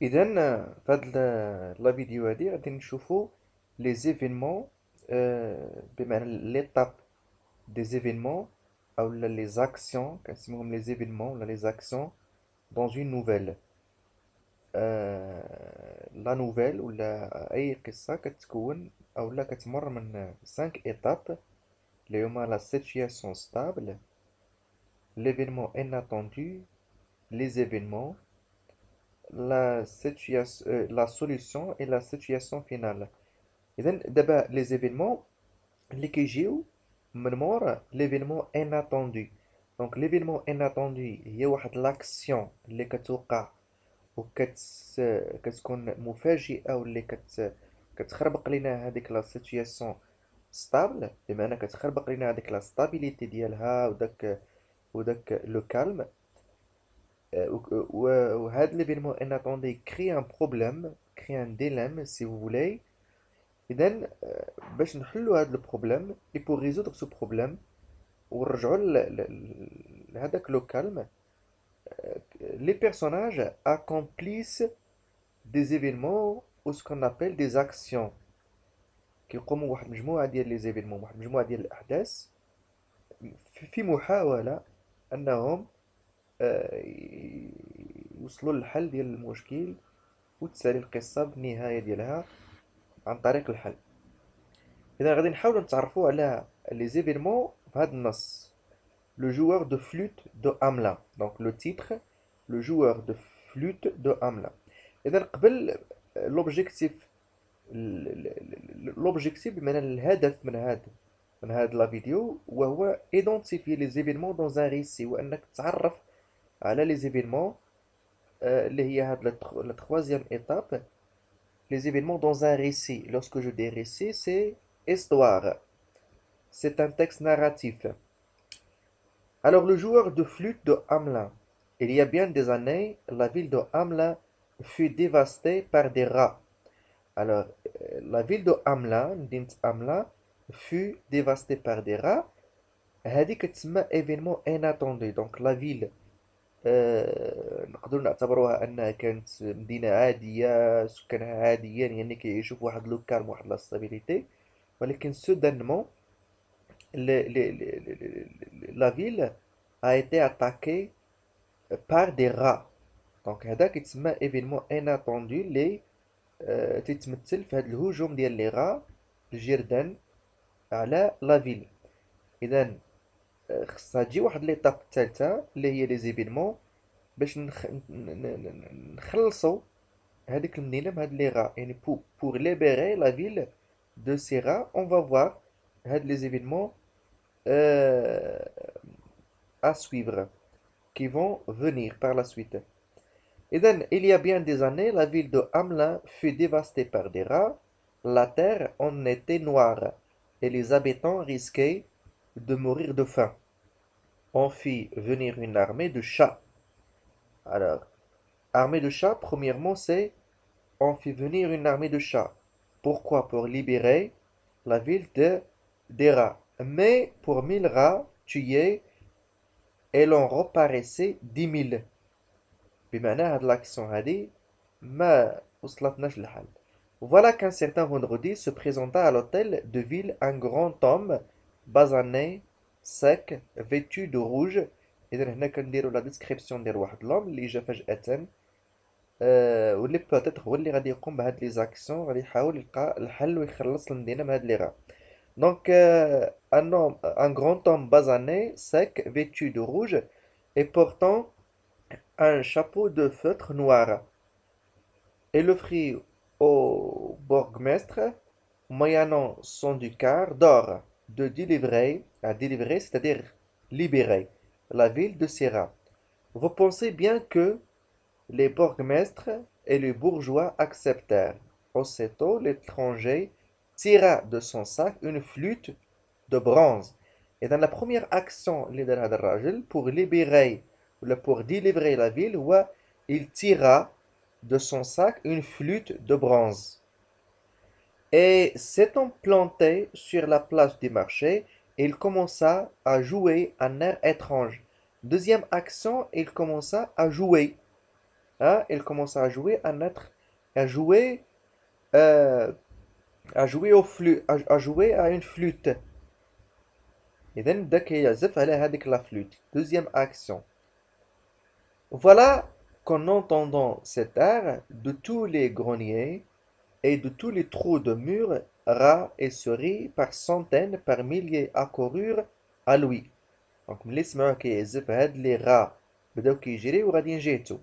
إذا في هاد لا فيديو هادي غادي نشوفو لي زيفينمون، بمعنى ليتاب دي زيفينمون أولا لي زاكسيون كنسميوهم لي زيفينمون ولا لي زاكسيون دون اون نوفيل. لا نوفيل ولا أي قصة كتكون أولا كتمر من 5 إيتاب اللي هما لا سيتوياسيون ستابل، l'événement inattendu, les événements, la solution et la situation finale. إذا دابا لي زيفينمون اللي كيجيو من مور ليفينمون اناتوندو. دونك ليفينمون اناتوندو هي واحد لاكسيون اللي كتوقع كتكون مفاجئة واللي كتخربق لينا هذيك لا سيتوياسيون ستابل، بمعنى كتخربق لينا هذيك لا ستابيليتي ديالها وداك لو كالم. وهذا ليفينمون اناتوندو كري ان بروبليم، كري ان ديليم سي vous voulez. إذن باش نحلو هذا البروبليم et pour résoudre ce problème ونرجعو لهذاك لو كالم، les personnages accomplissent des événements ou ce qu'on appelle des actions. كيقوموا بواحد المجموعة ديال لي زيفينمون، واحد المجموعة ديال الأحداث في محاولة أنهم يوصلوا للحل ديال المشكل وتسالي القصة بالنهاية ديالها عن طريق الحل. إذا غادي نحاولوا نتعرفوا على لي زيفينمون في هذا النص. Le joueur de flûte de Hamelin. Donc le titre, le joueur de flûte de Hamelin. إذا قبل l'objectif l'objectif بمعنى الهدف من هاد لا فيديو وهو identifier les événements dans un récit، وأنك تعرف على les événements اللي هي هاد la troisième étape. Les événements dans un récit. Lorsque je dis récit, c'est histoire. C'est un texte narratif. Alors, le joueur de flûte de Hamelin. Il y a bien des années, la ville de Hamelin fut dévastée par des rats. Alors, la ville de Hamelin, dint Hamelin, fut dévastée par des rats. هذه كتسمى événement inattendu. Donc la ville نقدر نعتبروها انها كانت مدينة عادية، سكانها عاديين، يعني كيعيشوا في واحد لو كالم، واحد لا ستابيليتي، ولكن سودانمون لا فيل a été attaquée par des rats. دونك هذا كيتسمى ايفينمون اناتوندو اللي تيتمثل في هذا الهجوم ديال لي غا الجردان على لا فيل. اذا خصها تجي واحد ليطاب الثالثه اللي هي لي زيفينمون باش نخلصوا هذيك المدينه بهاد لي غا، يعني pour libérer la ville de ces rats. On va voir هاد les événements à suivre qui vont venir par la suite. إذن il y a bien des années, la ville de Hamelin fut dévastée par des rats. La terre en était noire et les habitants risquaient de mourir de faim. On fit venir une armée de chats. Alors, armée de chats, premièrement, c'est on fit venir une armée de chats. Pourquoi? Pour libérer la ville des rats. Mais pour 1000 rats tués, et l'on reparaissait 10 000. بمعنى هاد l'action هادي ما وصلتناش للحل. Voilà qu'un certain vendredi se présenta à l'hôtel de ville un grand homme basané, sec, vêtu de rouge. إذا هنا كنديرو لا ديسكريبسيون ديال واحد لوم اللي جا فجأة، واللي بوتيتر هو اللي غادي يقوم بهاد لي زاكسيون، غادي يحاول يلقى الحل ويخلص المدينة من هاد لي غا. Donc, un grand homme basané, sec, vêtu de rouge et portant un chapeau de feutre noir, et offrit au bourgmestre, moyennant son ducat d'or, de délivrer, à délivrer, c'est-à-dire libérer, la ville de ses rats. Vous pensez bien que les bourgmestres et les bourgeois acceptèrent. Aussitôt, l'étranger tira de son sac une flûte de bronze. Et dans la première action pour libérer ou pour délivrer la ville, il tira de son sac une flûte de bronze. Et s'étant planté sur la place du marché, il commença à jouer un air étrange. Deuxième action, il commença à jouer. hein, il commence à jouer, à jouer, euh, à jouer au flûte, à jouer à une flûte. إذا بدا كيعزف على هذيك la flûte. Deuxième action. Voilà qu'en entendant cet air, de tous les greniers et de tous les trous de murs, rats et souris par centaines, par milliers accoururent à lui. دونك ملي سمعوه كيعزف هاد لي غا بداو كيجريو وغادي ينجيتو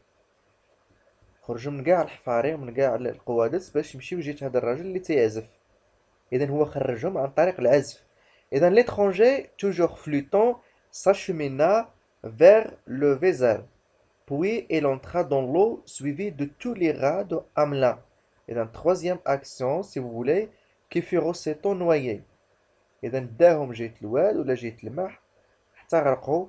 خرجوا من كاع الحفاري ومن كاع القوادس باش يمشيو جيت هذا الراجل اللي تيعزف. اذا هو خرجهم عن طريق العزف. اذا l'étranger toujours flûtant s'achemina vers le Vézal. Puis il entra dans l'eau suivi de tous les rats de Hamelin. إذا troisième action si vous voulez qui fut aussitôt noyé. إذا داهم جهة الواد ولا جهة الماء حتى غرقوا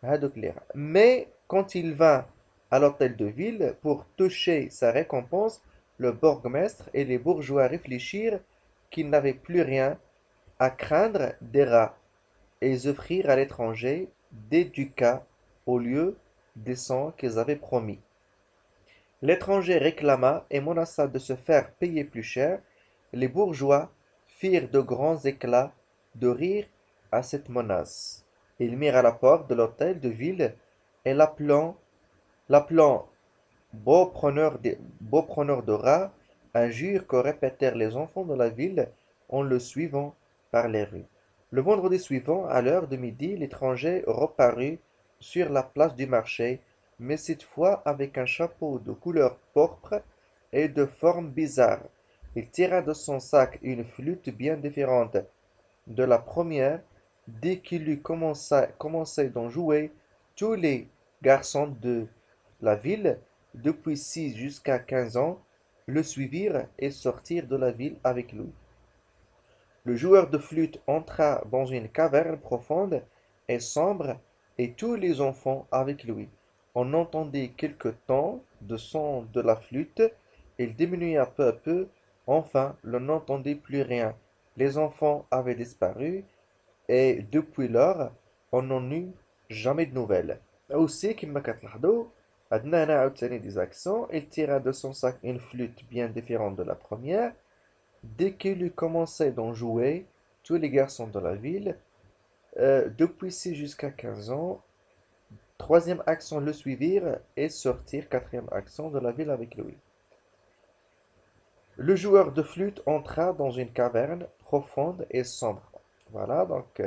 هادوك les rats. Mais quand il vint à l'hôtel de ville pour toucher sa récompense, le bourgmestre et les bourgeois réfléchirent qu'ils n'avaient plus rien à craindre des rats, et ils offrirent à l'étranger des ducats au lieu des 100 qu'ils avaient promis. L'étranger réclama et menaça de se faire payer plus cher. Les bourgeois firent de grands éclats de rire à cette menace. Ils mirent à la porte de l'hôtel de ville et l'appelant beau preneur de rats, injure que répétèrent les enfants de la ville en le suivant par les rues. Le vendredi suivant, à l'heure de midi, l'étranger reparut sur la place du marché, mais cette fois avec un chapeau de couleur pourpre et de forme bizarre. Il tira de son sac une flûte bien différente de la première. Dès qu'il eut commencé d'en jouer, tous les garçons de la ville, depuis 6 jusqu'à 15 ans, le suivirent et sortirent de la ville avec lui. Le joueur de flûte entra dans une caverne profonde et sombre, et tous les enfants avec lui. On entendit quelque temps de son de la flûte, il diminua peu à peu, enfin l'on n'entendit plus rien. Les enfants avaient disparu, et depuis lors, on n'en eut jamais de nouvelles. Aussi, كما كتلاحظوا عندنا هنا عاوتاني des accents. Il tira de son sac une flûte bien différente de la première. Dès qu'il eut commencé d'en jouer, tous les garçons de la ville, depuis 6 jusqu'à 15 ans, troisième accent le suivirent et sortirent quatrième accent de la ville avec lui. Le joueur de flûte entra dans une caverne profonde et sombre. Voilà, donc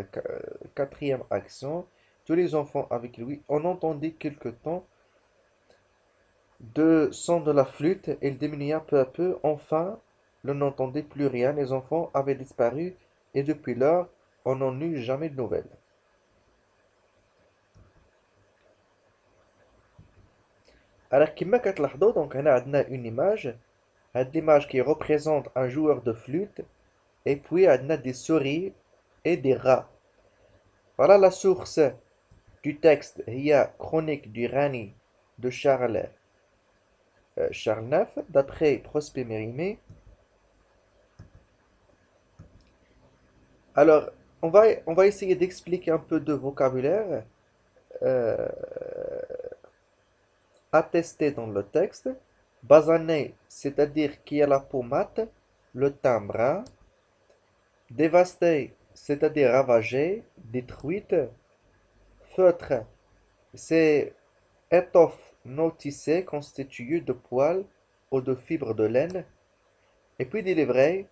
quatrième accent. Tous les enfants avec lui. On entendit quelque temps de son de la flûte. Il diminua peu à peu. Enfin, l'on n'entendait plus rien. Les enfants avaient disparu et depuis lors, on n'en eut jamais de nouvelles. Alors, كما كتلاحظوا, donc هنا عندنا une image. هاد l'image qui représente un joueur de flûte. Et puis, عندنا des souris et des rats. Voilà la source du texte. هي Chronique du Rani de Charles IX, d'après Prosper Mérimée. Alors, on va essayer d'expliquer un peu de vocabulaire euh, attesté dans le texte. Basané, c'est-à-dire qui a la peau mate, le teint brun. Dévasté, c'est-à-dire ravagé, détruite. Feutre, c'est étoffe non tissée constituée de poils ou de fibres de laine. Et puis délivrer,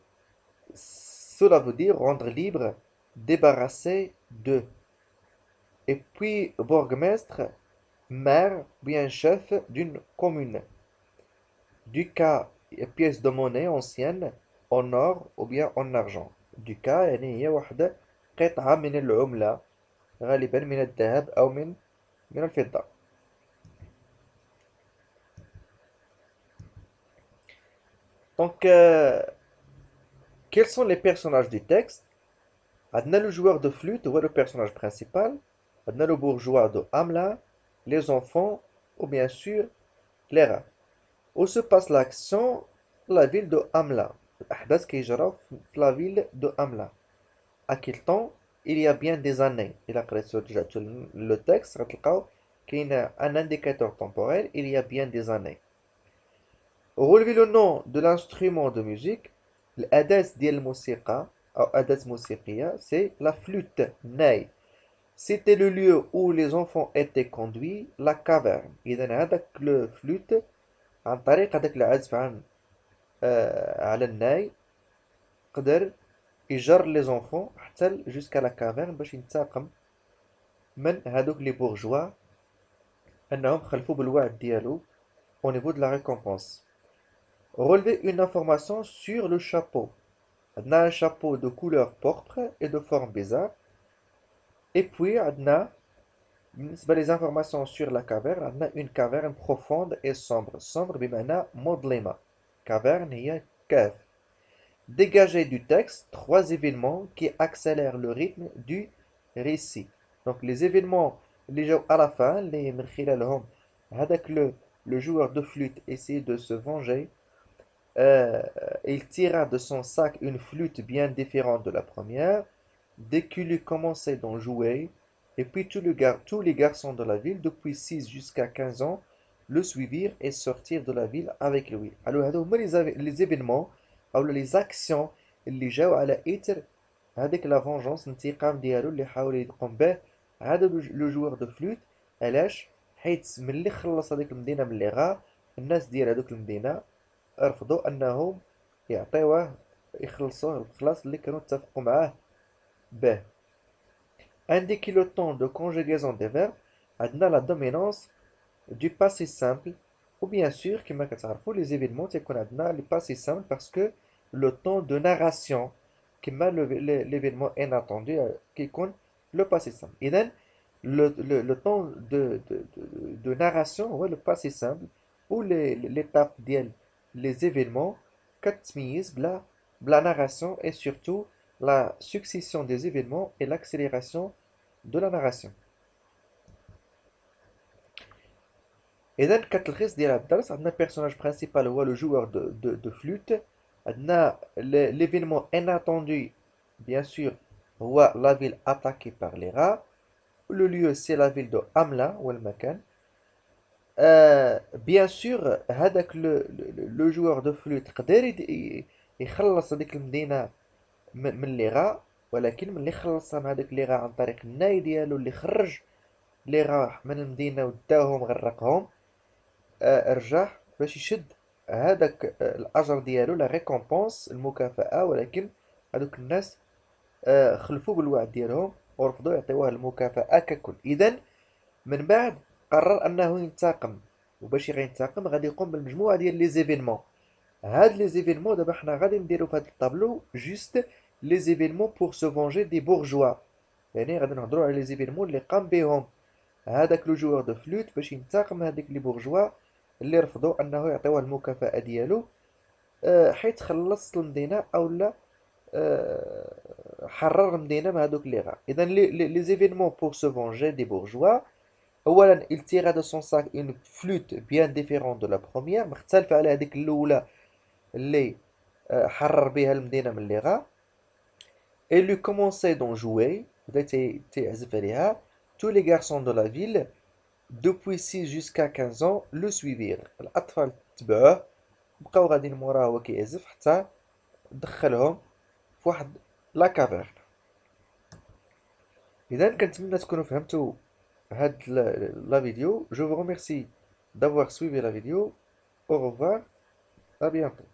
cela veut dire rendre libre, débarrasser de. Et puis bourgmestre, maire, bien chef d'une commune. Ducat, pièce de monnaie ancienne, en or ou bien en argent. ducat يعني هي واحدة قطعة من العملة غالبا من الذهب أو من الفضة. Donc, quels sont les personnages du texte? عندنا le joueur de flûte ou le personnage principal. عندنا le bourgeois de Hamelin, les enfants ou bien sûr les rats. Où se passe l'action? La ville de Hamelin. الأحداث كيجراو في la ville de Hamelin. À quel temps? Il y a bien des années. إلا قريتو رجعتو le texte غتلقاو كاين un indicateur temporel. Il y a bien des années. relevez le nom de l'instrument de musique. الأداة ديال الموسيقى أو أداة موسيقية c'est la flûte ناي. C'était le lieu où les enfants étaient conduits, la caverne. إذا هذاك الفلوت عن طريق هذاك العزف على الناي قدر يجر لي زونفون حتى jusqu'à la caverne باش ينتقم من هادوك لي بورجوا انهم خلفوا بالوعد ديالو au niveau de la récompense. Relever une information sur le chapeau. عندنا un chapeau de couleur pourpre et de forme bizarre. Et puis عندنا بالنسبة les informations sur la caverne عندنا une caverne profonde et sombre. Sombre بمعنى مظلمة. Caverne هي كهف. Dégager du texte trois événements qui accélèrent le rythme du récit. Donc les événements اللي جاو à la fin اللي من خلالهم هذاك le joueur de flûte essaie de se venger. Il tira de son sac une flûte bien différente de la première. Dès qu'il eut commencé d'en jouer, et puis tous les garçons de la ville, depuis 6 jusqu'à 15 ans, le suivirent et sortirent de la ville avec lui. Alors, هادو هما les événements أو les actions اللي جاو على إثر هذيك لا فونجونس الانتقام ديالو اللي حاول يقوم به هذا لو جوور دو فلوت. علاش؟ حيت ملي خلص هذيك المدينة من اللي غا الناس ديال هذوك المدينة رفضوا أنهم يعطيوه يخلصوه الخلاص اللي كانوا اتفقوا معاه به. Indiquer le temps de conjugaison des verbes عندنا la dominance du passé simple ou bien sûr كما كتعرفوا les événements تيكون عندنا le passé simple parce que le temps de narration كما l'événement inattendu كيكون le passé simple. إذن le temps de narration هو le passé simple ou l'étape ديال les événements كتميز بلا narration et surtout la succession des événements et l'accélération de la narration. إذا كتلخيص ديال هاد الدرس عندنا personnage principal هو le joueur de flûte. عندنا l'événement inattendu bien sûr هو la ville attaquée par les rats. Le lieu c'est la ville de Amla ou المكان. Bien sûr هذاك le joueur de flûte قدر يخلص هذيك المدينة من لي غا ولكن ملي خلصها من هذاك لي غا عن طريق الناي ديالو اللي خرج لي غا من المدينة وداهم غرقهم رجع باش يشد هذاك الأجر ديالو لا ريكومبونس المكافأة ولكن هذوك الناس خلفوا بالوعد ديالهم ورفضوا يعطيوه المكافأة ككل. إذن من بعد قرر أنه ينتقم وباش غينتقم غادي يقوم بالمجموعة ديال لي زيفينمون. هاد لي زيفينمون دابا حنا غادي نديرو في هاد الطابلو جوست لي زيفينمون بور سو فونجي دي بورجوا. يعني غادي نهضروا على لي زيفينمون اللي قام بهم هذاك لو جوور دو فلوت باش ينتقم من هذيك لي بورجوا اللي رفضوا انه يعطيوه المكافأة ديالو حيت خلص المدينة او لا حرر المدينة من هذوك لي غا. اذا لي زيفينمون بور سو فونجي دي بورجوا اولا il tira de son sac une flûte bien différente de la première مختلفة على هذيك الاولى اللي حرر بها المدينة من اللي غا. Et lui commençait d'en jouer بدا تيعزف عليها. Tous les garçons de la ville depuis 6 jusqu'à 15 ans le suivirent. الأطفال تبعوه بقاو غاديين موراه هو كيعزف حتى دخلهم في واحد لا كافيرن. إذا كنتمنى تكونوا فهمتوا هاد لا فيديو. Je vous remercie d'avoir suivi la vidéo. Au revoir, à bientôt.